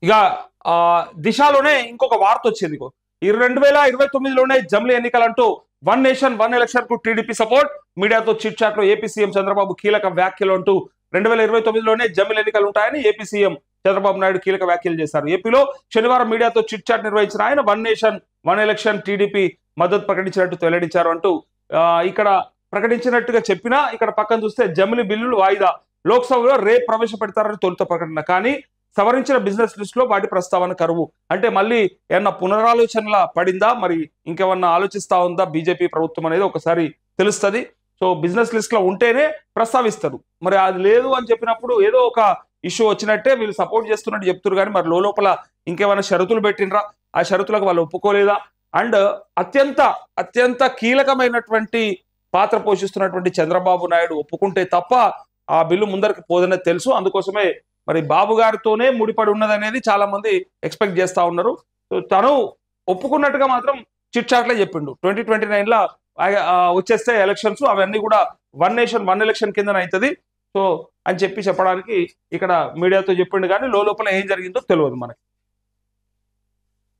ఇక దిశలోనే ఇంకొక వార్త వచ్చింది. 2029లోనే జమిలీ ఎన్నికలంటూ వన్ నేషన్ వన్ ఎలక్షన్ కు టీడీపీ సపోర్ట్. మీడియాతో చిట్ చాట్ లో ఏపీ సీఎం చంద్రబాబు కీలక వ్యాఖ్యలు అంటూ 2029లోనే జమిలీ ఎన్నికలు ఉంటాయని ఏపీ సీఎం చంద్రబాబు నాయుడు కీలక వ్యాఖ్యలు చేశారు. ఏపీలో శనివారం మీడియాతో చిట్ చాట్ నిర్వహించిన ఆయన one nation one election TDP మద్దతు ప్రకటించినట్టు వెల్లడించారు అంటూ ఇక్కడ ప్రకటించినట్టుగా చెప్పినా ఇక్కడ పక్కన చూస్తే జమిలీ బిల్లులు వాయిదా, లోక్సభలో రేపు ప్రవేశపెడతారని తొలుత ప్రకటన. కానీ సవరించిన బిజినెస్ లిస్ట్ లో వాటి ప్రస్తావన కరువు. అంటే మళ్ళీ ఏమన్నా పునరాలోచనల పడిందా, మరి ఇంకేమన్నా ఆలోచిస్తా ఉందా బీజేపీ ప్రభుత్వం అనేది ఒకసారి తెలుస్తుంది. సో బిజినెస్ లిస్ట్ లో ఉంటేనే ప్రస్తావిస్తారు, మరి అది లేదు అని చెప్పినప్పుడు ఏదో ఒక ఇష్యూ వచ్చినట్టే వీళ్ళు సపోర్ట్ చేస్తున్నట్టు చెప్తున్నారు. కానీ మరి లోపల ఇంకేమైనా షరతులు పెట్టినరా, ఆ షరతులకు వాళ్ళు ఒప్పుకోలేదా? అండ్ అత్యంత కీలకమైనటువంటి పాత్ర పోషిస్తున్నటువంటి చంద్రబాబు నాయుడు ఒప్పుకుంటే తప్ప ఆ బిల్లు ముందరికి పోదనేది తెలుసు. అందుకోసమే మరి బాబు గారితోనే ముడిపడి ఉన్నది అనేది చాలా మంది ఎక్స్పెక్ట్ చేస్తా ఉన్నారు. సో తను ఒప్పుకున్నట్టుగా మాత్రం చిట్ చాట్లే చెప్పిండు. 2029 వచ్చేస్తే ఎలక్షన్స్, అవన్నీ కూడా వన్ నేషన్ వన్ ఎలక్షన్ కింద అవుతుంది సో అని చెప్పడానికి ఇక్కడ మీడియాతో చెప్పిండు. కానీ లోపల ఏం జరిగిందో తెలియదు మనకి.